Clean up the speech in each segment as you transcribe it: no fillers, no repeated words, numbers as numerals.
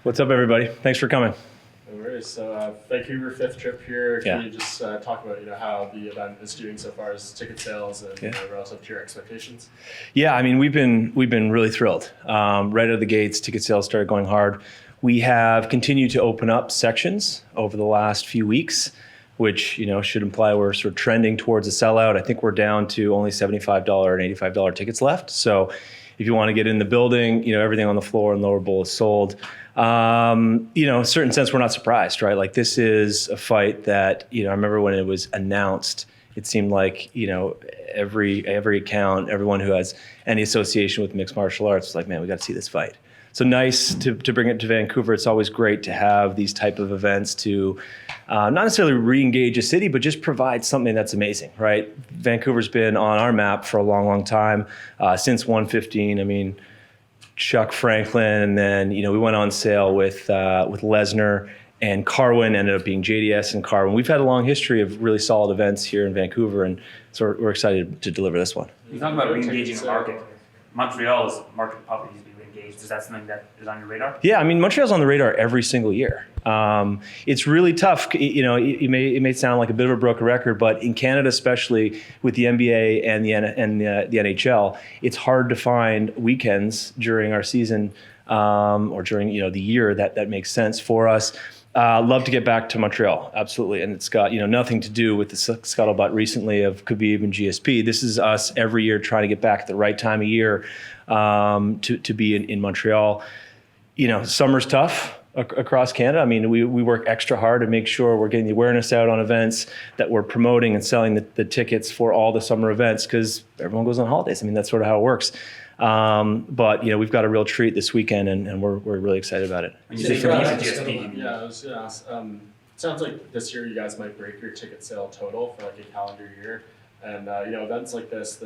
What's up, everybody? Thanks for coming. No worries. So Vancouver, fifth trip here. Yeah. Can you just talk about how the event is doing so far as ticket sales and relative to your expectations? Yeah, I mean, we've been really thrilled. Right out of the gates, ticket sales started going hard. We have continued to open up sections over the last few weeks, which should imply we're sort of trending towards a sellout. I think we're down to only $75 and $85 tickets left. So if you want to get in the building, everything on the floor and lower bowl is sold. In a certain sense, we're not surprised, right? Like, this is a fight that, I remember when it was announced, it seemed like, every account, everyone who has any association with mixed martial arts was like, man, we got to see this fight. So nice to bring it to Vancouver. It's always great to have these type of events to not necessarily re-engage a city, but just provide something that's amazing, right? Vancouver's been on our map for a long, long time, since 115. I mean, Chuck Franklin, and then we went on sale with Lesnar, and Carwin ended up being JDS and Carwin. We've had a long history of really solid events here in Vancouver, and so we're excited to deliver this one. You're talking about re-engaging the market. Montreal is a market probably needs to be re-engaged. Is that something that is on your radar? Yeah, I mean, Montreal's on the radar every single year. It's really tough. It may sound like a bit of a broken record, but in Canada, especially with the NBA and the NHL, it's hard to find weekends during our season or during the year that makes sense for us. Love to get back to Montreal, absolutely, and it's got nothing to do with the scuttlebutt recently of Khabib and GSP. This is us every year trying to get back at the right time of year to be in Montreal. Summer's tough across Canada. I mean, we work extra hard to make sure we're getting the awareness out on events, that we're promoting and selling the tickets for all the summer events, because everyone goes on holidays. I mean, that's sort of how it works. But we've got a real treat this weekend, and we're really excited about it. When you say Khabib GSP, yeah, I was going to ask. Sounds like this year you guys might break your ticket sale total for like a calendar year. And events like this,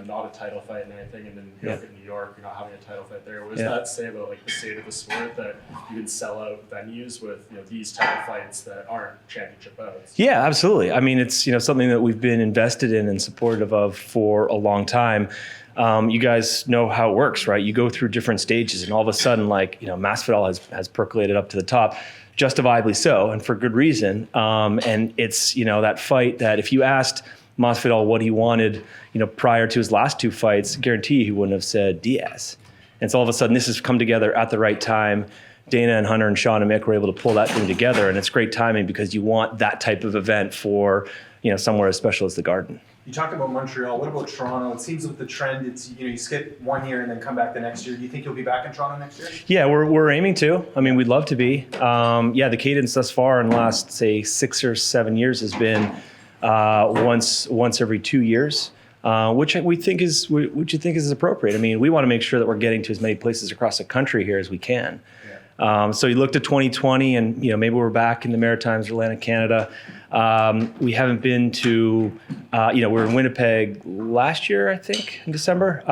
not a title fight and anything, and then look at New York, you're not having a title fight there. What does that say about like the state of the sport, that you can sell out venues with these title fights that aren't championship bouts? Yeah, absolutely. I mean, it's something that we've been invested in and supportive of for a long time. You guys know how it works, right? You go through different stages, and all of a sudden, Masvidal has percolated up to the top, justifiably so, and for good reason. And it's that fight that if you asked Masvidal what he wanted, prior to his last two fights, guarantee he wouldn't have said Diaz. And so all of a sudden, this has come together at the right time. Dana and Hunter and Sean and Mick were able to pull that thing together, and it's great timing because you want that type of event for somewhere as special as the Garden. You talked about Montreal. What about Toronto? It seems with the trend, it's you skip 1 year and then come back the next year. Do you think you'll be back in Toronto next year? Yeah, we're aiming to. I mean, we'd love to be. The cadence thus far in the last, say, 6 or 7 years has been once every 2 years, which you think is appropriate. I mean, we want to make sure that we're getting to as many places across the country here as we can. So you looked at 2020, and maybe we're back in the Maritimes or Atlantic Canada. We haven't been to, we were in Winnipeg last year, I think, in December.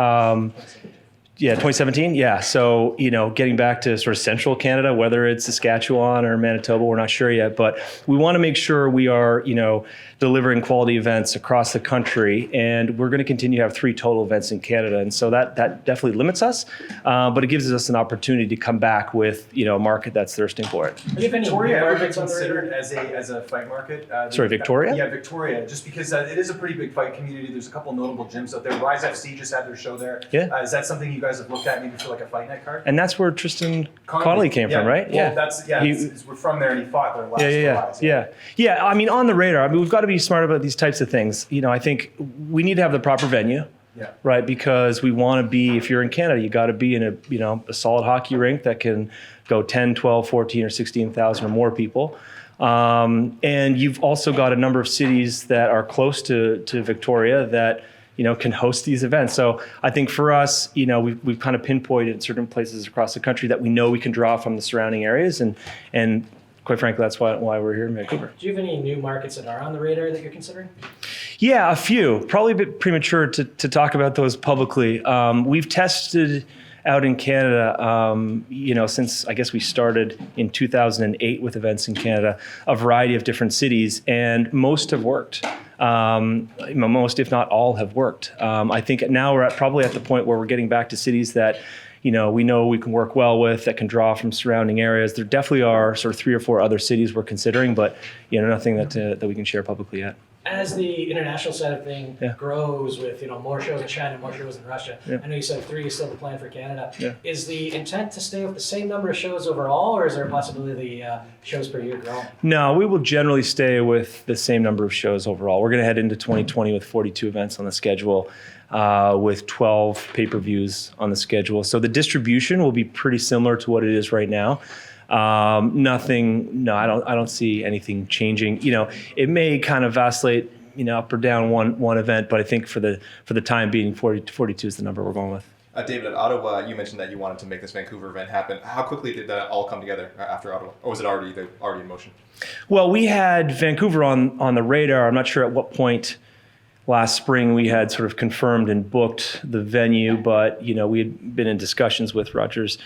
2017. Yeah. So, getting back to sort of central Canada, whether it's Saskatchewan or Manitoba, we're not sure yet, but we want to make sure we are, delivering quality events across the country. And we're going to continue to have 3 total events in Canada. And so that definitely limits us, but it gives us an opportunity to come back with, a market that's thirsting for it. Has Victoria ever been considered as a fight market? Sorry, Victoria? Yeah, Victoria, just because it is a pretty big fight community. There's a couple notable gyms out there. Rise FC just had their show there. Yeah. Is that something you guys have looked at maybe for like a fight night card? And that's where Tristan Connolly came from, right? Well, we're from there, and he fought there last. Yeah. I mean, on the radar. I mean, we've got to be smart about these types of things. I think we need to have the proper venue. Yeah. Right, because we want to be, if you're in Canada, you got to be in a solid hockey rink that can go 10, 12, 14, or 16,000 or more people. And you've also got a number of cities that are close to Victoria that can host these events. So I think for us, we've kind of pinpointed certain places across the country that we know we can draw from the surrounding areas, and quite frankly, that's why we're here in Vancouver. Do you have any new markets that are on the radar that you're considering? Yeah, a few. Probably a bit premature to talk about those publicly. We've tested out in Canada, since I guess we started in 2008 with events in Canada, a variety of different cities, and most have worked. Most, if not all, have worked. I think now we're probably at the point where we're getting back to cities that we know we can work well with, that can draw from surrounding areas. There definitely are sort of 3 or 4 other cities we're considering, but nothing that we can share publicly yet. As the international side of things Yeah. grows with more shows in China, more shows in Russia, Yeah. I know you said 3 is still the plan for Canada. Yeah. Is the intent to stay with the same number of shows overall, or is there a possibility the shows per year grow? No, we will generally stay with the same number of shows overall. We're going to head into 2020 with 42 events on the schedule, with 12 pay-per-views on the schedule. So the distribution will be pretty similar to what it is right now. I don't see anything changing. It may kind of vacillate, up or down one event, but I think for the time being, 40 to 42 is the number we're going with. David, at Ottawa, you mentioned that you wanted to make this Vancouver event happen. How quickly did that all come together after Ottawa, or was it already in motion? Well, we had Vancouver on the radar. I'm not sure at what point last spring we had sort of confirmed and booked the venue, but we had been in discussions with Rogers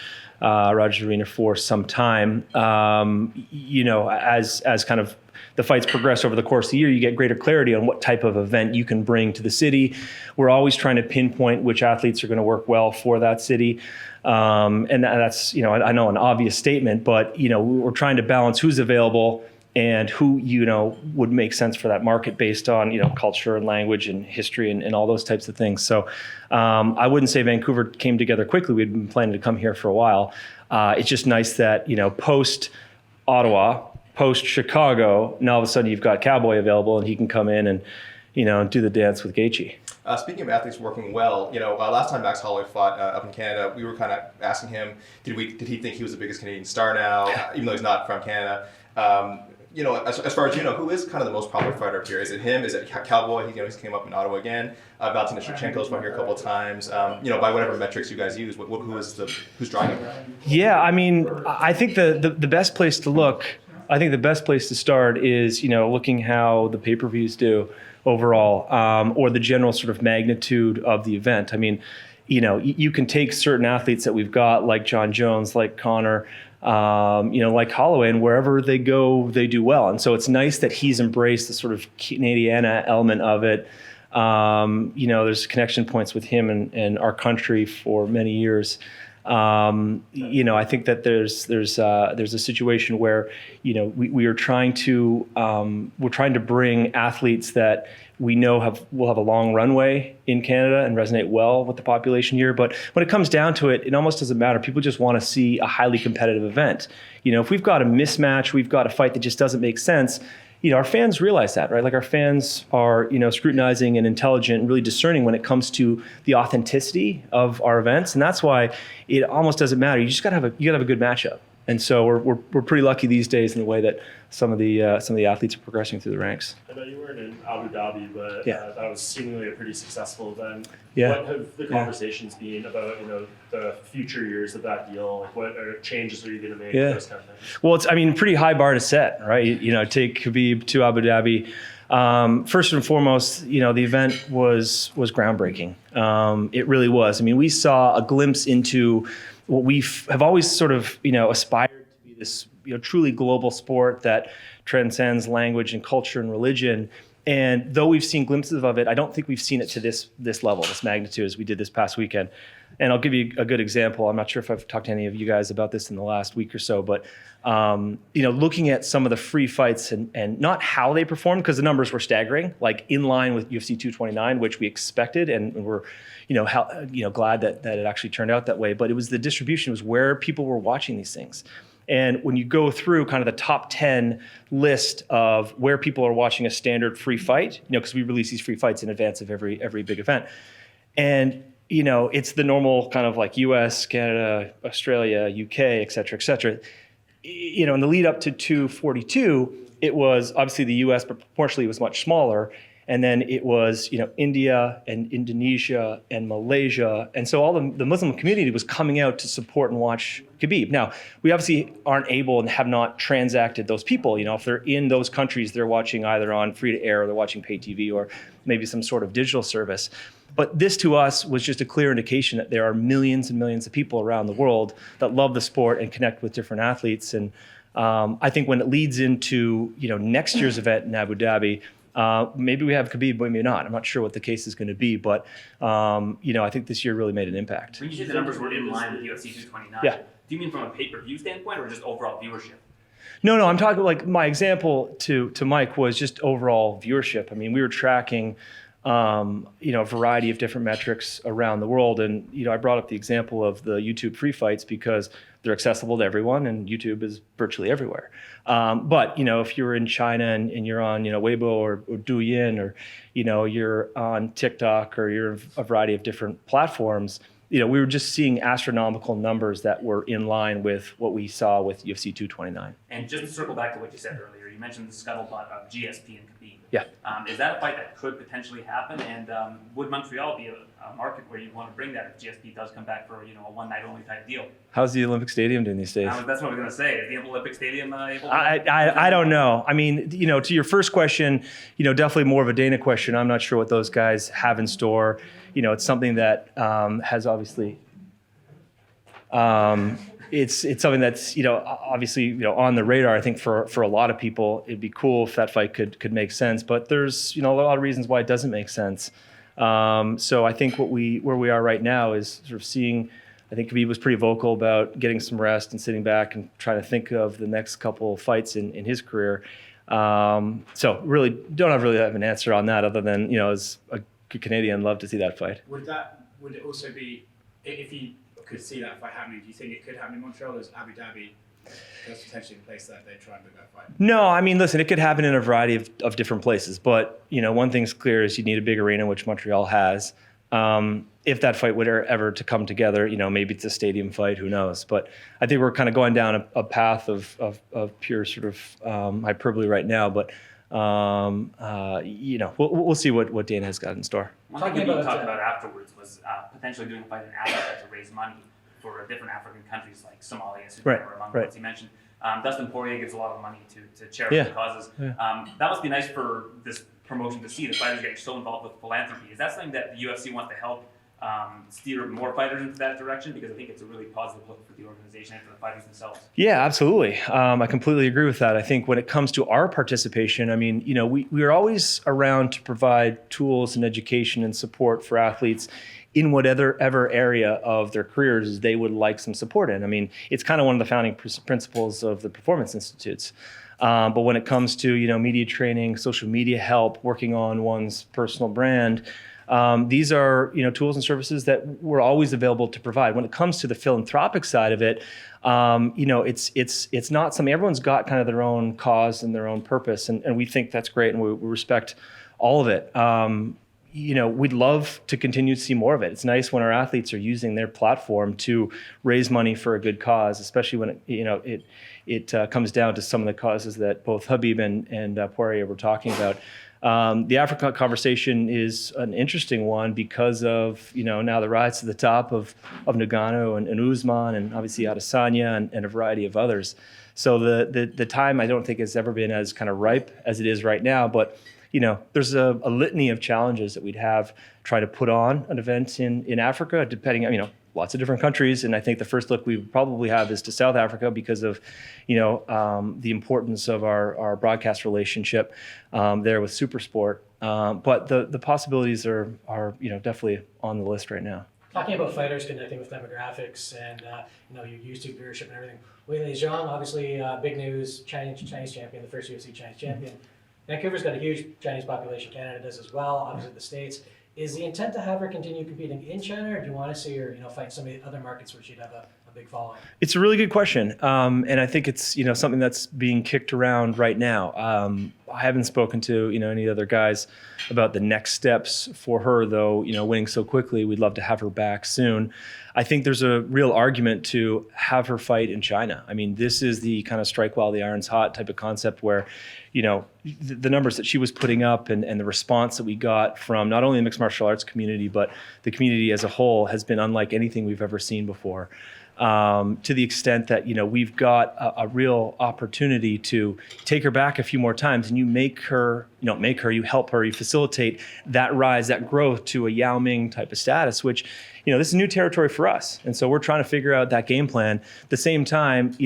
Arena for some time. As kind of the fights progress over the course of the year, you get greater clarity on what type of event you can bring to the city. We're always trying to pinpoint which athletes are going to work well for that city. And that's, I know an obvious statement, but, we're trying to balance who's available and who, would make sense for that market based on, culture and language and history and all those types of things. So I wouldn't say Vancouver came together quickly. We'd been planning to come here for a while. It's just nice that, post Ottawa, post Chicago, now all of a sudden you've got Cowboy available and he can come in and, do the dance with Gaethje. Speaking of athletes working well, last time Max Holloway fought up in Canada, we were kind of asking him, did he think he was the biggest Canadian star now, even though he's not from Canada? As far as who is kind of the most popular fighter up here? Is it him? Is it Cowboy? He came up in Ottawa again. Valentina Shevchenko's fought here a couple of times. By whatever metrics you guys use, who's driving him? Yeah, I think the best place to look. I think the best place to start is, looking how the pay-per-views do overall, or the general sort of magnitude of the event. You can take certain athletes that we've got, like John Jones, like Connor, like Holloway, and wherever they go, they do well. And so it's nice that he's embraced the sort of Canadiana element of it. There's connection points with him and our country for many years. I think that there's a situation where we are trying to bring athletes that we know will have a long runway in Canada and resonate well with the population here. But when it comes down to it, it almost doesn't matter. People just want to see a highly competitive event. If we've got a mismatch, we've got a fight that just doesn't make sense. Our fans realize that, right? Like our fans are, scrutinizing and intelligent and really discerning when it comes to the authenticity of our events. And that's why it almost doesn't matter. You just gotta have a good matchup. And so we're pretty lucky these days in the way that some of the athletes are progressing through the ranks. I know you weren't in Abu Dhabi, but that was seemingly a pretty successful event. Yeah. What have the conversations been about the future years of that deal? Like what changes are you going to make? Those kind of things? Well, it's pretty high bar to set, right? Take Khabib to Abu Dhabi. First and foremost, the event was groundbreaking. It really was. We saw a glimpse into what we have always sort of, aspired to be this, truly global sport that transcends language and culture and religion. And though we've seen glimpses of it, I don't think we've seen it to this level, this magnitude as we did this past weekend. And I'll give you a good example. I'm not sure if I've talked to any of you guys about this in the last week or so, but looking at some of the free fights and not how they performed, because the numbers were staggering, like in line with UFC 229, which we expected, and we're glad that it actually turned out that way. But it was the distribution, it was where people were watching these things. And when you go through kind of the top 10 list of where people are watching a standard free fight, because we release these free fights in advance of every big event, and it's the normal kind of like US, Canada, Australia, UK, et cetera, in the lead up to 242, it was obviously the US, but proportionally it was much smaller. And then it was, India and Indonesia and Malaysia. And so all the Muslim community was coming out to support and watch Khabib. Now, we obviously aren't able and have not transacted those people. If they're in those countries, they're watching either on free to air or they're watching pay TV or maybe some sort of digital service. But this to us was just a clear indication that there are millions and millions of people around the world that love the sport and connect with different athletes. And I think when it leads into, next year's event in Abu Dhabi, Maybe we have Khabib, maybe not. I'm not sure what the case is going to be, but I think this year really made an impact. When you say the numbers were in line with UFC 229, Yeah. do you mean from a pay-per-view standpoint or just overall viewership? No, I'm talking like my example to Mike was just overall viewership. I mean, we were tracking, a variety of different metrics around the world. And, I brought up the example of the YouTube free fights because they're accessible to everyone and YouTube is virtually everywhere. But, if you're in China and you're on, Weibo or Douyin or, you're on TikTok or you're a variety of different platforms, we were just seeing astronomical numbers that were in line with what we saw with UFC 229. And just to circle back to what you said earlier, you mentioned the scuttlebutt of GSP and Khabib. Yeah. Is that a fight that could potentially happen? And would Montreal be a market where you'd want to bring that if GSP does come back for a one-night-only type deal? How's the Olympic Stadium doing these days? That's what I was going to say. Is the Olympic Stadium able to... I don't know. I mean, to your first question, definitely more of a Dana question. I'm not sure what those guys have in store. It's something that has obviously... It's something that's obviously on the radar. I think for a lot of people, it'd be cool if that fight could make sense. But there's a lot of reasons why it doesn't make sense. So I think where we are right now is sort of seeing. I think Khabib was pretty vocal about getting some rest and sitting back and trying to think of the next couple of fights in his career. So really don't really have an answer on that other than as a Canadian, love to see that fight. Would it also be, if you could see that fight happening, do you think it could happen in Montreal? Is Abu Dhabi that's potentially a place that they try and book that fight? No, I mean, listen, it could happen in a variety of different places. But, one thing's clear is you need a big arena, which Montreal has. If that fight would ever to come together, maybe it's a stadium fight, who knows? But I think we're kind of going down a path of pure sort of hyperbole right now. But, we'll see what Dana has got in store. One thing we talked about afterwards was potentially doing a fight in Africa to raise money for different African countries like Somalia, Sudan, or among ones you mentioned. Dustin Poirier gives a lot of money to charitable causes. Yeah. That must be nice for this promotion to see the fighters getting so involved with philanthropy. Is that something that the UFC wants to help steer more fighters into that direction? Because I think it's a really positive look for the organization and for the fighters themselves. Yeah, absolutely. I completely agree with that. I think when it comes to our participation, I mean, we are always around to provide tools and education and support for athletes in whatever area of their careers they would like some support in. I mean, it's kind of one of the founding principles of the Performance Institutes. But when it comes to, media training, social media help, working on one's personal brand, these are, tools and services that we're always available to provide. When it comes to the philanthropic side of it, it's not something, everyone's got kind of their own cause and their own purpose. And we think that's great and we respect all of it. We'd love to continue to see more of it. It's nice when our athletes are using their platform to raise money for a good cause, especially when it comes down to some of the causes that both Khabib and Poirier were talking about. The Africa conversation is an interesting one because of now the rise to the top of Ngannou and Usman and obviously Adesanya and a variety of others. So the time I don't think has ever been as kind of ripe as it is right now, but there's a litany of challenges that we'd have trying to put on an event in Africa, depending on, lots of different countries. And I think the first look we would probably have is to South Africa because of, the importance of our broadcast relationship there with SuperSport. But the possibilities are definitely on the list right now. Talking about fighters connecting with demographics and your YouTube viewership and everything. Weili Zhang, obviously big news, Chinese champion, the first UFC Chinese champion. Vancouver's got a huge Chinese population. Canada does as well. Obviously, the States. Is the intent to have her continue competing in China, or do you want to see her, fight some of the other markets where she'd have a big following? It's a really good question, and I think it's something that's being kicked around right now. I haven't spoken to any other guys about the next steps for her, though. Winning so quickly, we'd love to have her back soon. I think there's a real argument to have her fight in China. I mean, this is the kind of strike while the iron's hot type of concept where, the numbers that she was putting up and the response that we got from not only the mixed martial arts community, but the community as a whole has been unlike anything we've ever seen before. To the extent that, we've got a real opportunity to take her back a few more times and you you help her, you facilitate that rise, that growth to a Yao Ming type of status, which, this is new territory for us. And so we're trying to figure out that game plan. At the same time,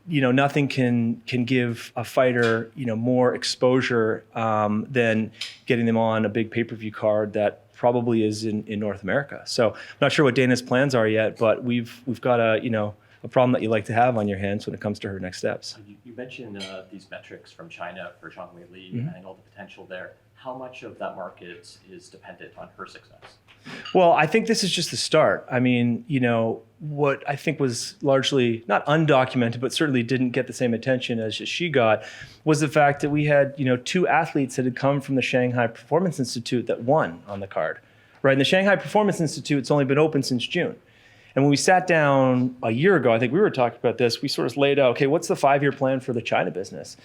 nothing can give a fighter, more exposure than getting them on a big pay-per-view card that probably is in North America. So I'm not sure what Dana's plans are yet, but we've got a problem that you like to have on your hands when it comes to her next steps. You mentioned these metrics from China for Zhang Weili Mm-hmm. and all the potential there. How much of that market is dependent on her success? Well, I think this is just the start. I mean, what I think was largely not undocumented, but certainly didn't get the same attention as she got, was the fact that we had, 2 athletes that had come from the Shanghai Performance Institute that won on the card, right? And the Shanghai Performance Institute's only been open since June. And when we sat down a year ago, I think we were talking about this, we sort of laid out, okay, what's the 5-year plan for the China business?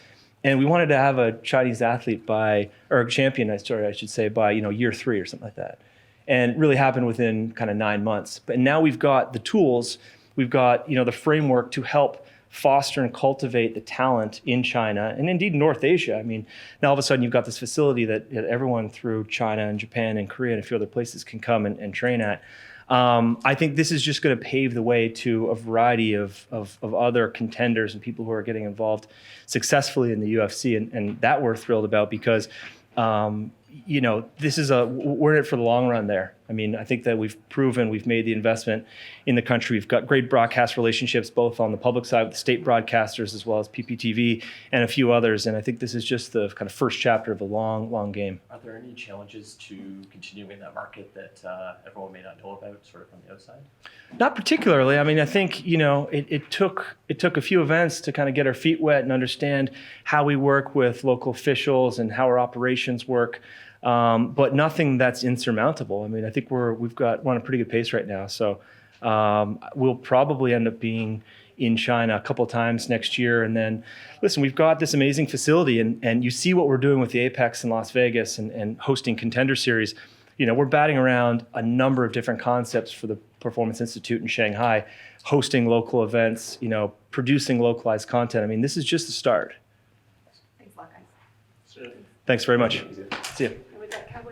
And we wanted to have a Chinese athlete or a champion, I should say, by, year 3 or something like that. And it really happened within kind of 9 months. But now we've got the tools, we've got, the framework to help foster and cultivate the talent in China and indeed North Asia. I mean, now all of a sudden you've got this facility that everyone through China and Japan and Korea and a few other places can come and train at. I think this is just going to pave the way to a variety of other contenders and people who are getting involved successfully in the UFC. And that we're thrilled about because, we're in it for the long run there. I mean, I think that we've proven we've made the investment in the country. We've got great broadcast relationships, both on the public side with the state broadcasters as well as PPTV and a few others. And I think this is just the kind of first chapter of a long, long game. Are there any challenges to continuing in that market that everyone may not know about sort of from the outside? Not particularly. I mean, I think, it took a few events to kind of get our feet wet and understand how we work with local officials and how our operations work. But nothing that's insurmountable. I mean, I think we're on a pretty good pace right now. So we'll probably end up being in China a couple of times next year. And then, listen, we've got this amazing facility, and you see what we're doing with the Apex in Las Vegas and hosting Contender Series. We're batting around a number of different concepts for the Performance Institute in Shanghai, hosting local events, producing localized content. I mean, this is just the start. Thanks a lot, guys. Thanks very much. See you.